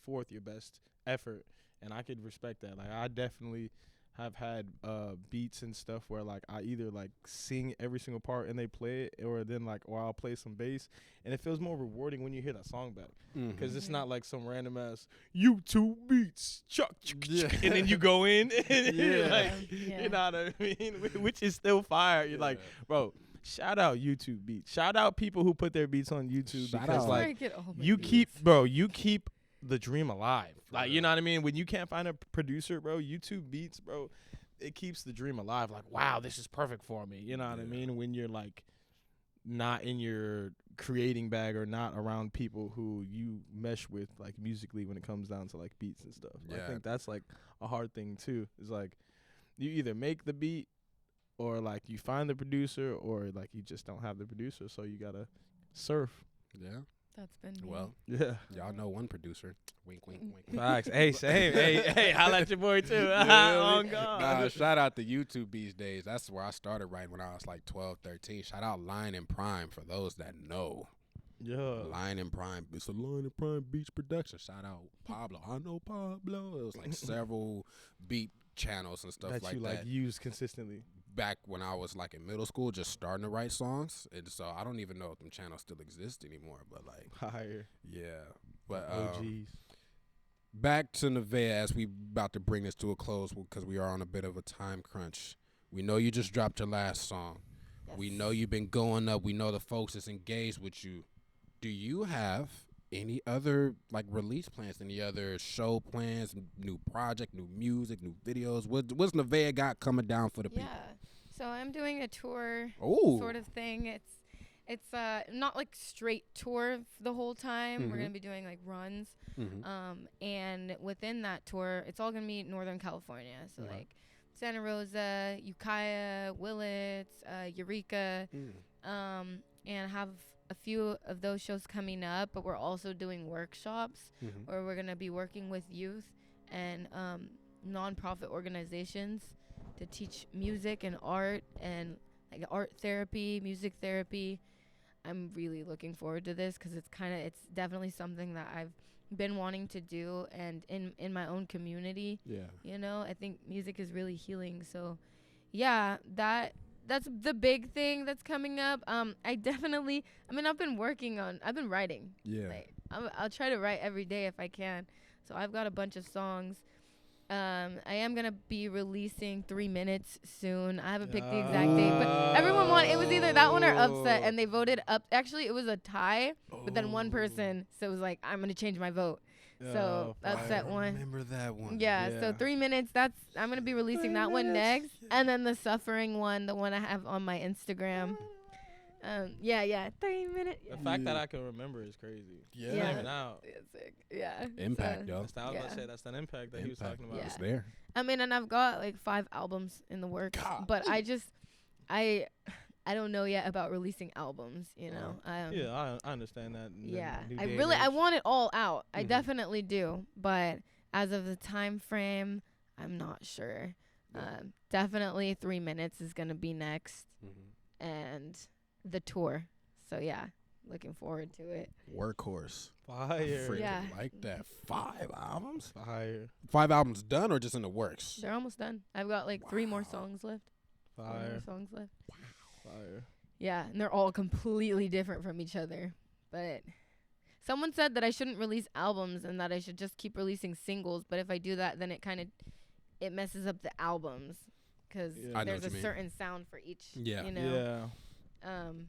forth your best effort, and I could respect that. Like I definitely have had beats and stuff where like I either like sing every single part and they play it, or I'll play some bass, and it feels more rewarding when you hear that song back, because it's not like some random ass YouTube beats, and then you go in and you're like, you know what I mean, which is still fire. You're like, bro. Shout out YouTube beats. Shout out people who put their beats on YouTube, because like you keep the dream alive. Like, you know what I mean? When you can't find a producer, bro, YouTube beats, bro, it keeps the dream alive. Like, wow, this is perfect for me. You know what I mean? When you're like not in your creating bag or not around people who you mesh with like musically when it comes down to like beats and stuff. I think that's like a hard thing too. Is like you either make the beat or like you find the producer, or like you just don't have the producer, so you gotta surf.
Yeah.
That's been me.
Well,
Yeah.
y'all know one producer. Wink, wink, wink. wink.
Facts. Hey, same. Hey, holla at your boy too.
You
Oh
feel me?
God.
Nah, shout out to YouTube these days. That's where I started writing when I was like 12, 13. Shout out Line and Prime for those that know.
Yeah.
Line and Prime. It's a Line and Prime Beats production. Shout out Pablo. I know Pablo. It was like several beat channels and stuff
That
like
you
that.
like use consistently.
Back when I was like in middle school, just starting to write songs. And so I don't even know if them channels still exist anymore. But like,
Higher.
yeah. But
OGs.
back to Nevaeh as we about to bring this to a close because we are on a bit of a time crunch. We know you just dropped your last song.
Yes.
We know you've been going up. We know the folks that's engaged with you. Do you have any other like release plans? Any other show plans? New project, new music, new videos? What's Nevaeh got coming down for the people?
Yeah. So I'm doing a tour
Oh,
sort of thing. It's not like straight tour the whole time. We're
Mhm.
gonna be doing like runs.
Mhm.
And within that tour, it's all gonna be Northern California. So
Right.
like Santa Rosa, Ukiah, Willits, Eureka, and have a few of those shows coming up. But we're also doing workshops
Mhm.
where we're gonna be working with youth and nonprofit organizations to teach music and art and like art therapy, music therapy. I'm really looking forward to this because it's definitely something that I've been wanting to do, and in my own community,
Yeah.
I think music is really healing. So yeah, that's the big thing that's coming up. I've been writing.
Yeah.
Like, I'll try to write every day if I can. So I've got a bunch of songs. I am gonna be releasing 3 Minutes soon. I haven't picked the exact date, but everyone it was either that one or Upset, and they voted up. Actually, it was a tie, but then one person was like, "I'm gonna change my vote." So Upset
I
one.
remember that one.
Yeah, so 3 Minutes. I'm gonna be releasing that one next, and then the Suffering one, the one I have on my Instagram. 3 Minutes.
The fact that I can remember is crazy.
Yeah.
It's not even out.
It's sick. Yeah.
Impact,
So,
yo.
That's the, I was
Yeah.
gonna say that's that impact that he was talking about.
Yeah.
It's there.
and I've got like 5 albums in the works,
God.
but I don't know yet about releasing albums.
Yeah, I understand that. in the
Yeah.
new
I
day and
really
age.
want it all out. I
Mhm.
definitely do, but as of the time frame, I'm not sure.
Yeah.
Definitely 3 Minutes is gonna be next,
Mhm.
and the tour. So yeah, looking forward to it.
Workhorse.
Fire.
Freaking
Yeah.
like that. 5 albums?
Fire.
5 albums done or just in the works?
They're almost done. I've got like 3 more
Wow.
songs left. 4 more
Fire.
songs left.
Fire.
Yeah, and they're all completely different from each other. But someone said that I shouldn't release albums and that I should just keep releasing singles. But if I do that, then it messes up the albums because
Yeah. I
know
there's
what
a
you mean.
certain sound for each.
Yeah.
Yeah.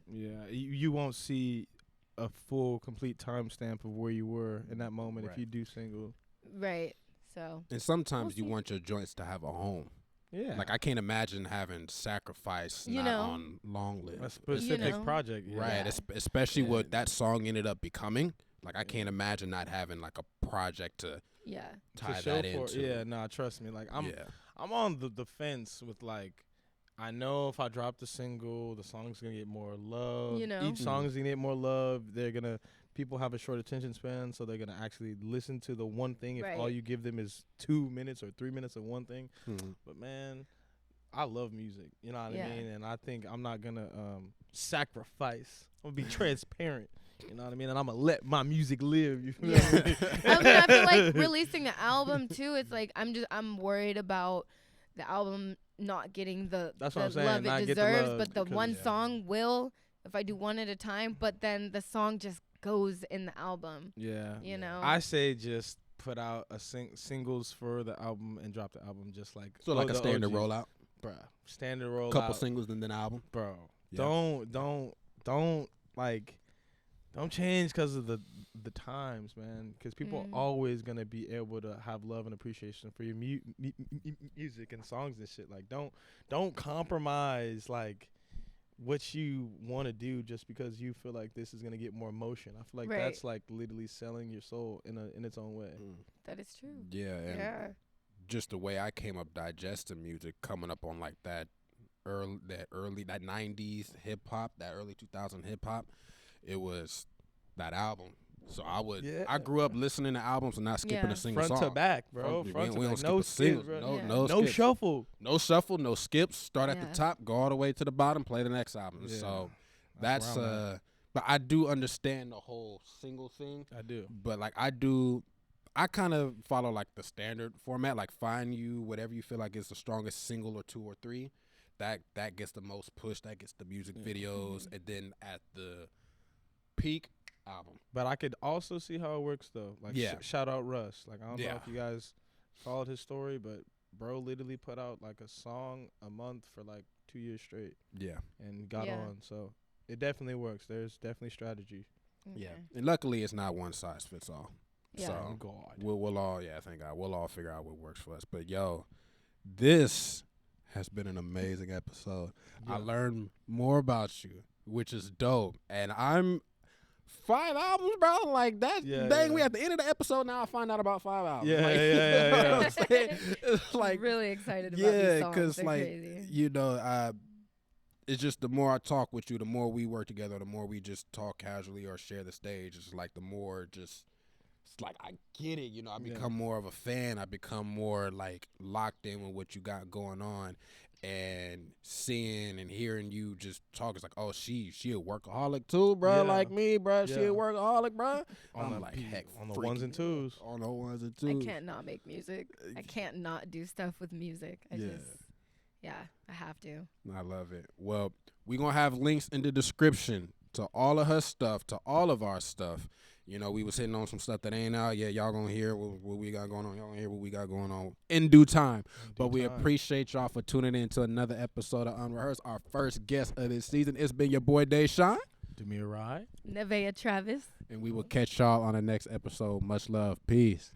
Yeah. You won't see a full, complete timestamp of where you were in that moment
Right.
if you do single.
Right. So
And sometimes
We'll
you
see.
want your joints to have a home.
Yeah.
Like I can't imagine having Sacrifice
You
not
know.
on Long Live.
a specific
know.
project. Yeah.
Right,
Yeah.
especially what
Yeah.
that song ended up becoming. Like I can't imagine not having like a project to
yeah.
tie
to show
that
for
into.
yeah, nah, trust me. Like
yeah.
I'm on the fence with like I know if I drop the single, the song's gonna get more love.
You know.
Each song's gonna get more love. People have a short attention span, so they're gonna actually listen to the one thing if all
Right.
you give them is 2 minutes or 3 minutes of one thing.
Mhm.
But man, I love music. You know what
Yeah.
I mean? And I think I'm not gonna sacrifice. I'm gonna be transparent. You know what I mean? And I'm gonna let my music live. You feel
Yeah.
me?
I feel like releasing an album too. It's like I'm worried about the album not getting the
That's what I'm saying,
love
not
it
get the
deserves,
love
but the
because-
one
Yeah.
song will if I do one at a time. But then the song just goes in the album.
Yeah.
You know.
I say just put out a singles for the album and drop the album just like
So like a
the
standard
OGs.
rollout,
Bruh. Standard rollout.
couple singles and then an album.
Bro.
Yeah.
Don't don't change because of the times, man. Because people
Mm.
are always gonna be able to have love and appreciation for your music and songs and shit. Like don't compromise like what you want to do just because you feel like this is gonna get more emotion. I feel like
Right.
that's like literally selling your soul in its own way.
That is true.
Yeah, and
Yeah.
just the way I came up digesting music, coming up on like that that 90s hip hop, that early 2000 hip hop, it was that album. So I grew up listening to albums and not skipping
Yeah.
a single
Front
song.
to back, bro.
We
Front to
don't
back.
skip
No
a single,
skips, bro.
no,
Yeah.
no
No
skips.
shuffle.
No shuffle, no skips. Start at the
Yeah.
top, go all the way to the bottom, play the next album.
Yeah.
So
That's
that's
where I'm at.
but I do understand the whole single thing.
I do.
But like I kind of follow like the standard format, like find you whatever you feel like is the strongest single or two or three. That gets the most push, that gets the music videos, and then at the peak album.
But I could also see how it works though. Like
Yeah.
shout out Russ. Like I don't know
Yeah.
if you guys followed his story, but bro literally put out like a song a month for like 2 years straight
Yeah.
and got
Yeah.
on. So it definitely works. There's definitely strategy.
Yeah.
Okay.
And luckily it's not one size fits all.
Yeah.
So
Thank God.
we'll all thank God. We'll all figure out what works for us. But yo, this has been an amazing episode. I
Yeah.
learned more about you, which is dope. And I'm 5 albums, bro. Like that.
Yeah,
dang,
yeah.
we at the end of the episode now. I find out about 5 albums.
Yeah,
like,
yeah,
you know what
yeah.
I'm saying? It's like
really excited about
yeah,
these songs.
because
They're
like
crazy.
you know, it's just the more I talk with you, the more we work together, the more we just talk casually or share the stage. It's like the more just. It's like I get it, you know. I
Yeah.
become more of a fan. I become more like locked in with what you got going on, and seeing and hearing you just talk. It's like, oh, she a workaholic too, bro.
Yeah.
Like me, bro. She
Yeah.
a workaholic, bro.
On
I'm
the
like,
beat,
heck,
on the
freaking
ones and twos.
On the ones and
I
twos.
can't not make music. I can't not do stuff with music. I have to.
I love it. Well, we're going to have links in the description to all of her stuff, to all of our stuff. You know, we was hitting on some stuff that ain't out yet. Y'all going to hear what we got going on. Y'all going to hear what we got going on in due time. But we appreciate y'all for tuning in to another episode of Unrehearsed, our first guest of this season. It's been your boy, Deshaun.
Demir Rye.
Nevaeh Travis.
And we will catch y'all on the next episode. Much love. Peace.